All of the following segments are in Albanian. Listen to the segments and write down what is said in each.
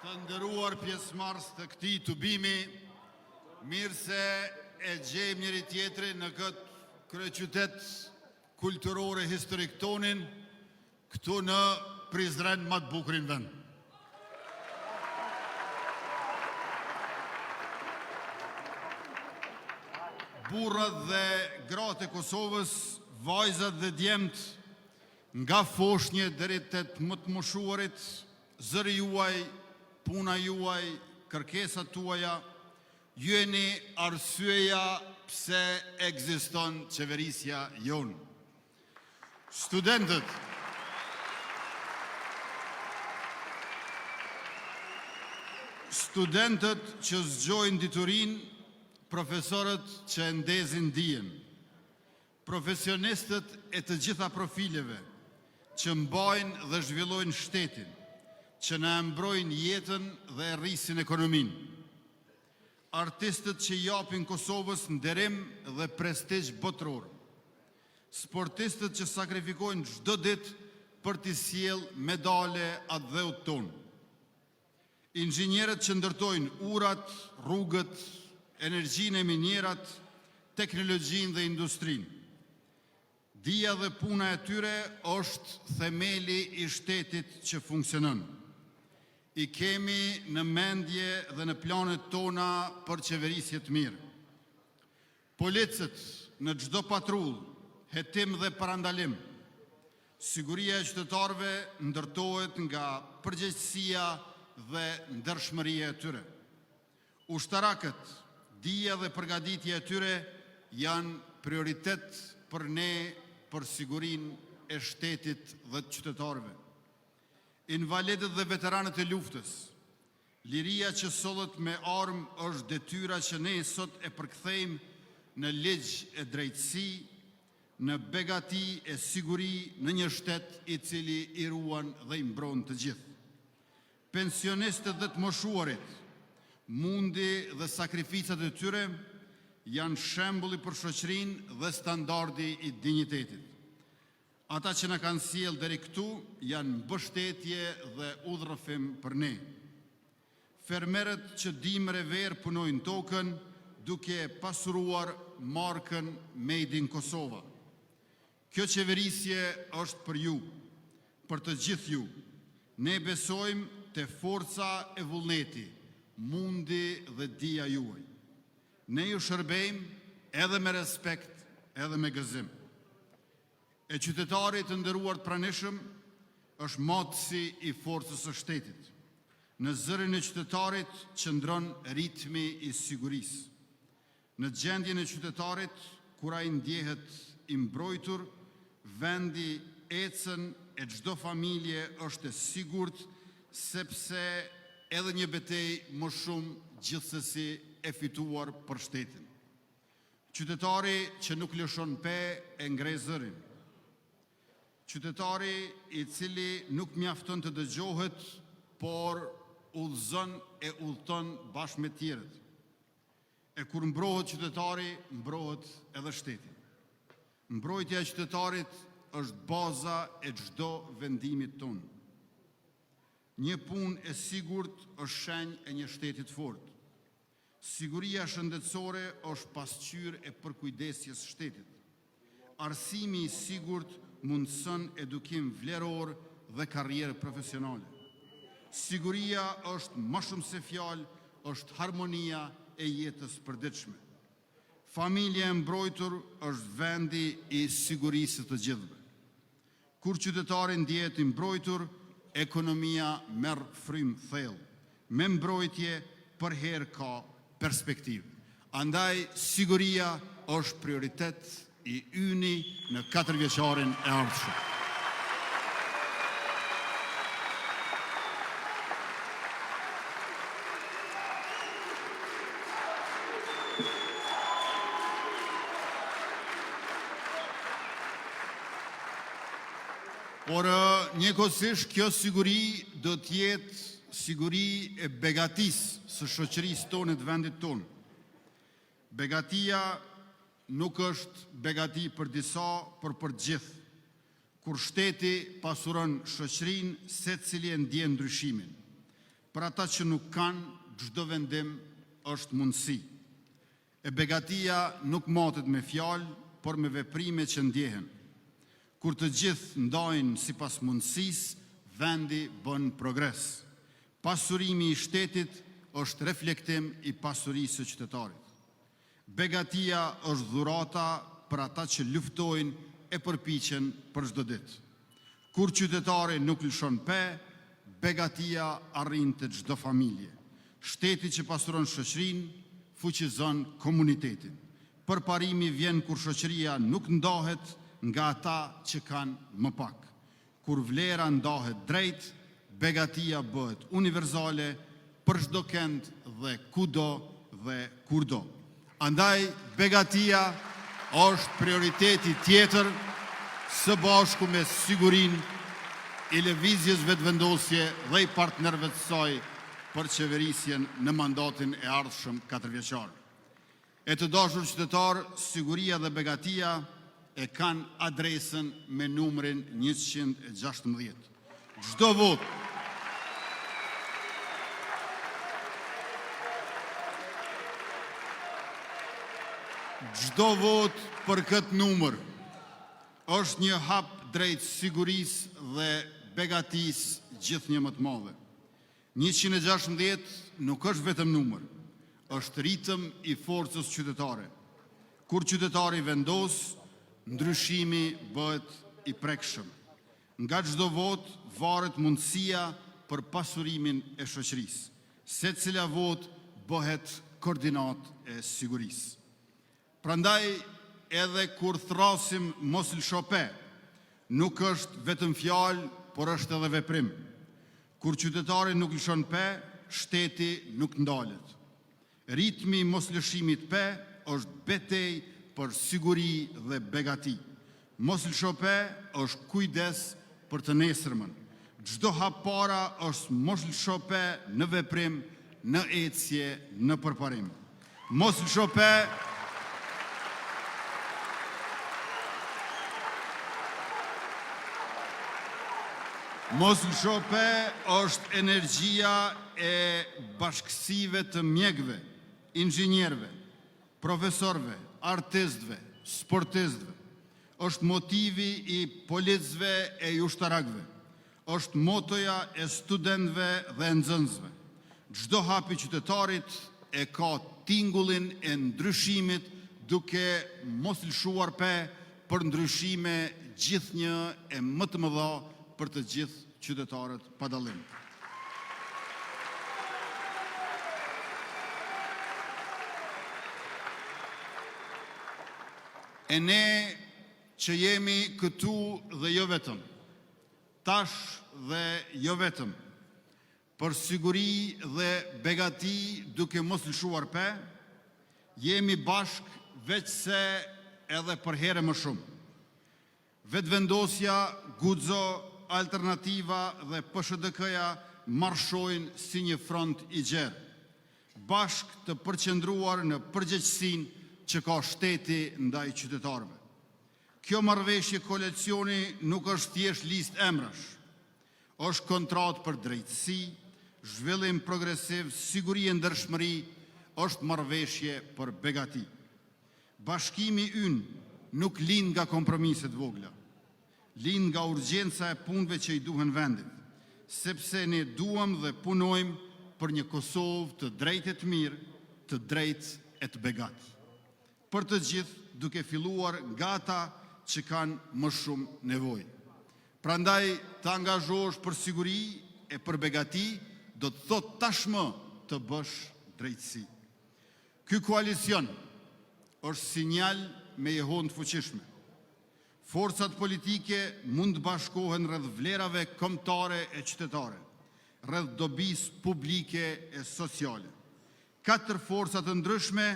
Të nderuar pjesëmarrës të këtij tubimi, mirë se e gjejmë njëri tjetrin në këtë kryeqytet kulturore historik tonin, këtu në Prizren më të bukurin vend. Burrat dhe gratë e Kosovës, vajzat dhe djemt, nga foshnje deri te më të moshuarit, zëri juaj, puna juaj, kërkesat tuaja, ju jeni arsyeja pse ekziston qeverisja jonë. Studentët që zgjojnë diturin, profesorët që ndezin dijen, profesionistët e të gjitha profileve që mbajnë dhe zhvillojnë shtetin, që na mbrojnë jetën dhe rrisin ekonominë, artistët që japin Kosovës nderim dhe prestigj botror, sportistët që sakrifikojnë çdo ditë për të sjellë medale atë dheut tonë, inxhinierët që ndërtojnë urat, rrugët, energjinë e minierat, teknologjinë dhe industrinë. Dija dhe puna e tyre është themeli i shtetit që funksionon. I kemi në mendje dhe në planet tona për qeverisje të mirë. Policët në çdo patrull, hetim dhe parandalim, siguria e qytetarëve ndërtohet nga përgjegjësia dhe ndershmëria e tyre. Ushtarakët, dija dhe përgatitja e tyre janë prioritet për ne, për sigurinë e shtetit dhe të qytetarëve. Invalidët dhe veteranët e luftës, liria që sollet me armë është detyra që ne sot e përkthejmë në ligj e drejtësi, në begati e siguri në një shtet i cili i ruan dhe i mbron të gjithë. Pensionistët dhe të moshuarit, mundi dhe sakrificat e tyre janë shembulli për shoqërinë dhe standardi i dinjitetit. Ata që na kanë sjellë deri këtu janë mbështetje dhe udhërrëfim për ne. Fermerët që dimër e verë punojnë tokën, duke pasuruar markën Made in Kosova. Kjo qeverisje është për ju, për të gjithë ju. Ne besojmë te forca e vullneti, mundi dhe dija juaj. Ne ju shërbejmë edhe me respekt, edhe me gëzim. E qytetarit të nderuar të pranishëm është matësi i forcës së shtetit. Në zërin e qytetarit qëndron ritmi i sigurisë. Në gjendjen e qytetarit, kur ai ndjehet i mbrojtur, vendi, ecën e çdo familje është e sigurt, sepse edhe një betejë më shumë gjithsesi e fituar për shtetin. Qytetari që nuk lëshon pe e ngre zërin. Qytetari i cili nuk mjafton të dëgjohet, por udhëzon e udhëton bashkë me tjerët. E kur mbrohet qytetari, mbrohet edhe shteti. Mbrojtja e qytetarit është baza e çdo vendimit tonë. Një punë e sigurt është shenjë e një shteti të fortë. Siguria shëndetësore është pasqyrë e përkujdesjes shtetit. Arsimi i sigurt mundëson edukim vleror dhe karrierë profesionale. Siguria është më shumë se fjalë, është harmonia e jetës përditshme. Familja e mbrojtur është vendi i sigurisë të gjithëve. Kur qytetari ndihet i mbrojtur, ekonomia merr frym thellë. Me mbrojtje përherë ka perspektivë. Andaj siguria është prioritet i yni në 4 vjeçarin e ardhshëm. Por njëkohësisht kjo siguri do të jetë siguri e begatisë së shoqërisë tonë të vendit tonë. Begatia nuk është begati për disa, por për gjithë. Kur shteti pasuron shoqërinë, secili e ndjen ndryshimin. për ata që nuk kanë, çdo vendim është mundësi. E begatia nuk matet me fjalë, por me veprime që ndjehen. Kur të gjithë ndajnë sipas mundësisë, vendi bën progres. Pasurimi i shtetit është reflektim i pasurisë së qytetarit. Begatia është dhurata për ata që luftojnë e përpiqen për çdo ditë. Kur qytetari nuk lëshon pe, begatia arrin të çdo familje. Shteti që pasuron shoqërinë, fuqizon komunitetin. Përparimi vjen kur shoqëria nuk ndahet nga ata që kanë më pak. Kur vlera ndahet drejt, begatia bëhet universale për çdo kënd dhe kudo dhe kurdo. Andaj, begatia është prioriteti tjetër së bashku me sigurinë i lëvizjes vetëvendosje dhe i partnerëve të saj për qeverisjen në mandatin e ardhshëm 4-vjeçar. E të dashur qytetar, siguria dhe begatia e kanë adresën me numrin 116. Çdo vot për këtë numër është një hap drejt sigurisë dhe begatisë gjithnjë më të madhe. 116 nuk është vetëm numër, është ritëm i forcës qytetare. Kur qytetari vendos, ndryshimi bëhet i prekshëm. Nga çdo vot varet mundësia për pasurimin e shoqërisë. Secila vot bëhet koordinat e sigurisë. Prandaj, edhe kur thrasim mos lësho pe, nuk është vetëm fjalë, por është edhe veprim. Kur qytetari nuk lëshon pe, shteti nuk ndalet. Ritmi mos lëshimit pe është betej për siguri dhe begati. Mos lësho pe është kujdes për të nesërmën. Çdo hap para është mos lësho pe në veprim, në ecje, në përparim. Mos lësho pe Mos lësho pe është energjia e bashkësive të mjekëve, inxhinierëve, profesorëve, artistëve, sportistëve. Është motivi i policëve e ushtarakëve. Është motoja e studentëve dhe nxënësve. Çdo hap i qytetarit e ka tingullin e ndryshimit, duke mos lëshuar pe për ndryshime gjithnjë e më të mëdha për të gjithë qytetarët pa dallim. E ne që jemi këtu dhe jo vetëm, tash dhe jo vetëm, për siguri dhe begati duke mos lëshuar pe, jemi bashk veçse edhe për herë më shumë. Vetëvendosja, guxo, Alternativa dhe PSHDK-ja marshojnë si një front i gjerë, bashk të përqendruar në përgjegjësinë që ka shteti ndaj qytetarëve. Kjo marrëveshje koalicioni nuk është thjesht listë emrash, është kontratë për drejtësi, zhvillim progresiv, siguri e ndershmëri, është marrëveshje për begati. Bashkimi ynë nuk lind nga kompromiset vogla, lind nga urgjenca e punëve që i duhen vendit, sepse ne duam dhe punojmë për një Kosovë të drejtë e të mirë, të drejtë e të begatë. Për të gjithë, duke filluar nga ata që kanë më shumë nevojë. Prandaj, të angazhohesh për siguri e për begati, do të thotë tashmë të bësh drejtësi. Ky koalicion është sinjal me jehon të fuqishme. Forcat politike mund të bashkohen rreth vlerave kombëtare e qytetare, rreth dobisë publike e sociale. 4 forca të ndryshme,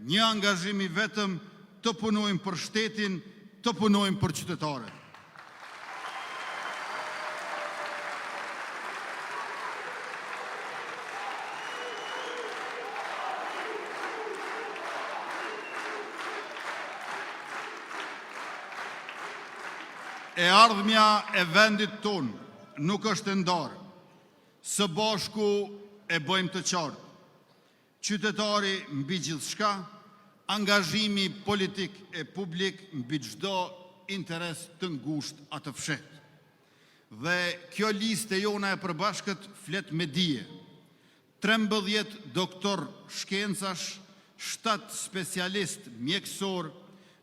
një angazhim i vetëm, të punojmë për shtetin, të punojmë për qytetarët. E ardhmja e vendit tonë nuk është e ndarë. Së bashku e bëjmë të qartë. Qytetari mbi gjithçka, angazhimi politik e publik mbi çdo interes të ngushtë atë fshet. Dhe kjo listë jona e përbashkët flet me dije. 13 doktor shkencash, 7 specialist mjekësor,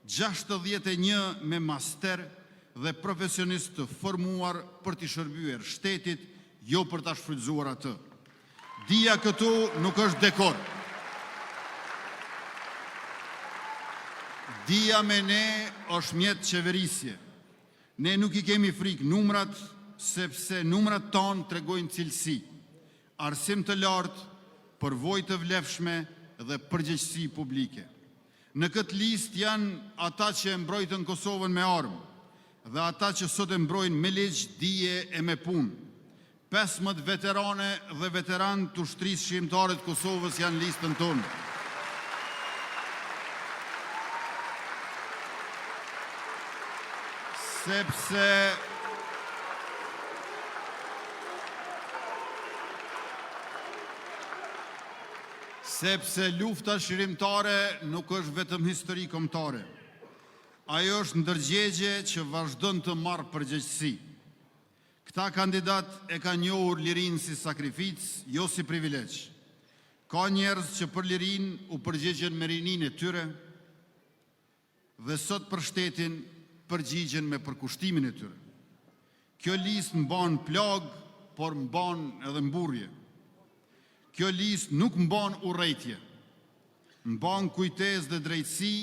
61 me master dhe profesionist të formuar për t'i shërbyer shtetit, jo për t'a shfrytzuar atë. Dija këtu nuk është dekor. Dija me ne është mjet qeverisje. Ne nuk i kemi frikë numrat, sepse numrat tonë tregojnë cilësi, arsim të lartë, përvojë të vlefshme dhe përgjegjësi publike. Në këtë listë janë ata që e mbrojtën Kosovën me armë dhe ata që sot e mbrojnë me ligj, dije e me punë. 15 veterane dhe veteranë të ushtrisë shqiptare të Kosovës janë listën tonë. Sepse lufta shqiptare nuk është vetëm histori kombëtare. Ajo është ndërgjegje që vazhdon të marrë përgjegjësi. Këta kandidat e ka njohur lirinë si sakrificë, jo si privilegj. Ka njerëz që për lirinë u përgjigjen me rininë e tyre dhe sot për shtetin përgjigjen me përkushtimin e tyre. Kjo listë mban plag, por mban edhe mburje. Kjo listë nuk mban urrëtie, mban kujtesë dhe drejtësi,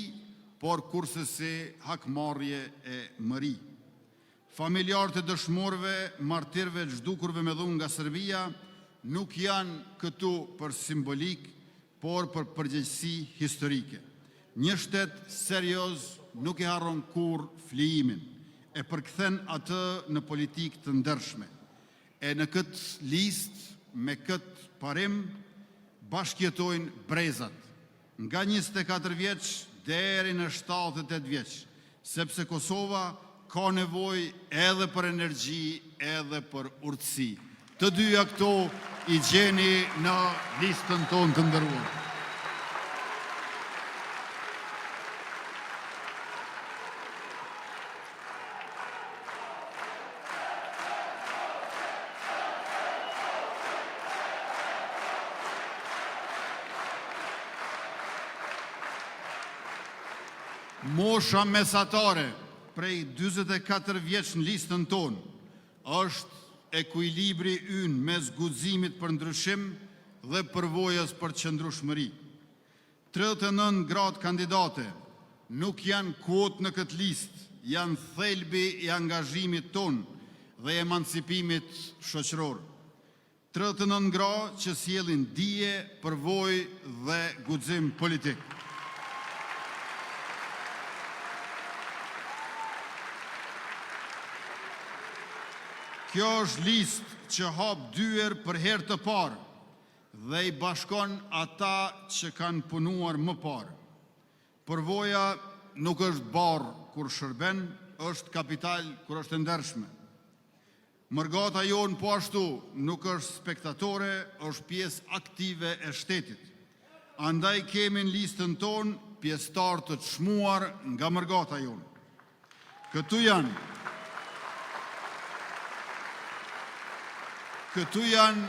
por kurse se hakmarrje e mëri. Familjarët e dëshmorëve, martirëve, zhdukurve me dhunë nga Serbia, nuk janë këtu për simbolik, por për përgjegjësi historike. Një shtet serioz nuk e harron kur flijimin, e përkthen atë në politikë të ndershme. E në këtë listë, me këtë parim, bashkjetojnë brezat, nga 24 vjeç deri në 78 vjeç, sepse Kosova ka nevojë edhe për energji, edhe për urtësi. Të dyja këto i gjeni në listën tonë të nderuar. Mosha mesatare prej 44 vjeç në listën tonë është ekuilibri ynë mes guximit për ndryshim dhe përvojës për qëndrueshmëri. 39 gratë kandidate nuk janë kuotë në këtë listë, janë thelbi i angazhimit tonë dhe emancipimit shoqëror. 39 gra që sjellin dije, përvojë dhe guxim politik. Kjo është listë që hap dyer për herë të parë dhe i bashkon ata që kanë punuar më parë. Përvoja nuk është barë kur shërben, është kapital kur është e ndershme. Mërgata jonë po ashtu nuk është spektatore, është pjesë aktive e shtetit. Andaj kemi në listën tonë pjesëtar të çmuar nga mërgata jonë. Këtu janë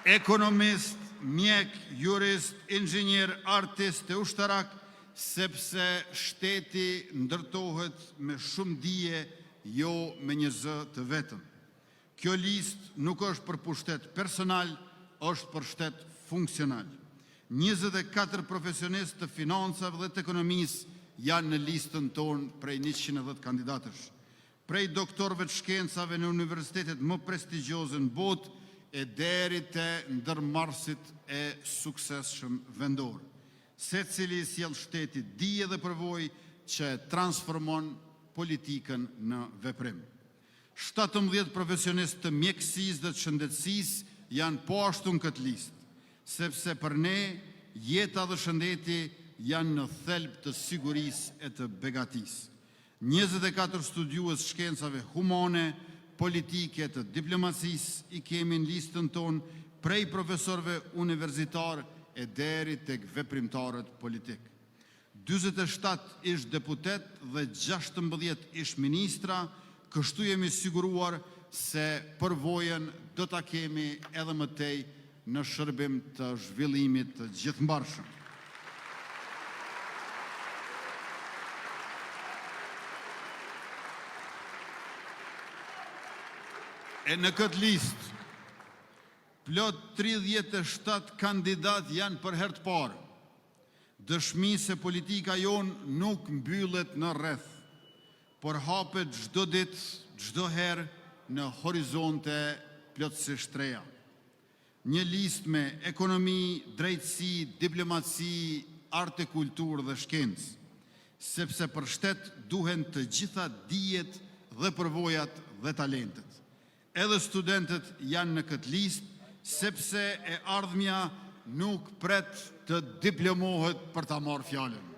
ekonomist, mjek, jurist, inxhinier, artist e ushtarak, sepse shteti ndërtohet me shumë dije, jo me një zë të vetëm. Kjo listë nuk është për pushtet personal, është për shtet funksional. 24 profesionistë të financave dhe të ekonomisë janë në listën tonë prej 110 kandidatësh. Prej doktorëve të shkencave në universitetet më prestigjioze në botë, e deri te ndërmarrësit e suksesshëm vendor. Secili sjell shteti dije dhe përvojë që transformon politikën në veprim. 17 profesionistë të mjekësisë dhe të shëndetësisë janë po ashtu në këtë listë, sepse për ne jeta dhe shëndeti janë në thelb të sigurisë e të begatisë. 24 studiues shkencave humane, politike të diplomacisë i kemi në listën tonë, prej profesorëve universitar e deri tek veprimtarët politik. 47 ish deputet dhe 16 ish ministra, kështu jemi siguruar se përvojën do ta kemi edhe më tej në shërbim të zhvillimit të gjithëmbarshëm. E në këtë listë, plot 37 kandidat janë për herë të parë. Dëshmi se politika jonë nuk mbyllet në rreth, por hapet çdo ditë, çdo herë në horizonte plotësisht reja. Një listë me ekonomi, drejtësi, diplomaci, art e kulturë dhe shkencë, sepse për shtet duhen të gjitha dijet dhe përvojat dhe talentet. Edhe studentët janë në këtë listë, sepse e ardhmja nuk pret të diplomohet për ta marrë fjalën.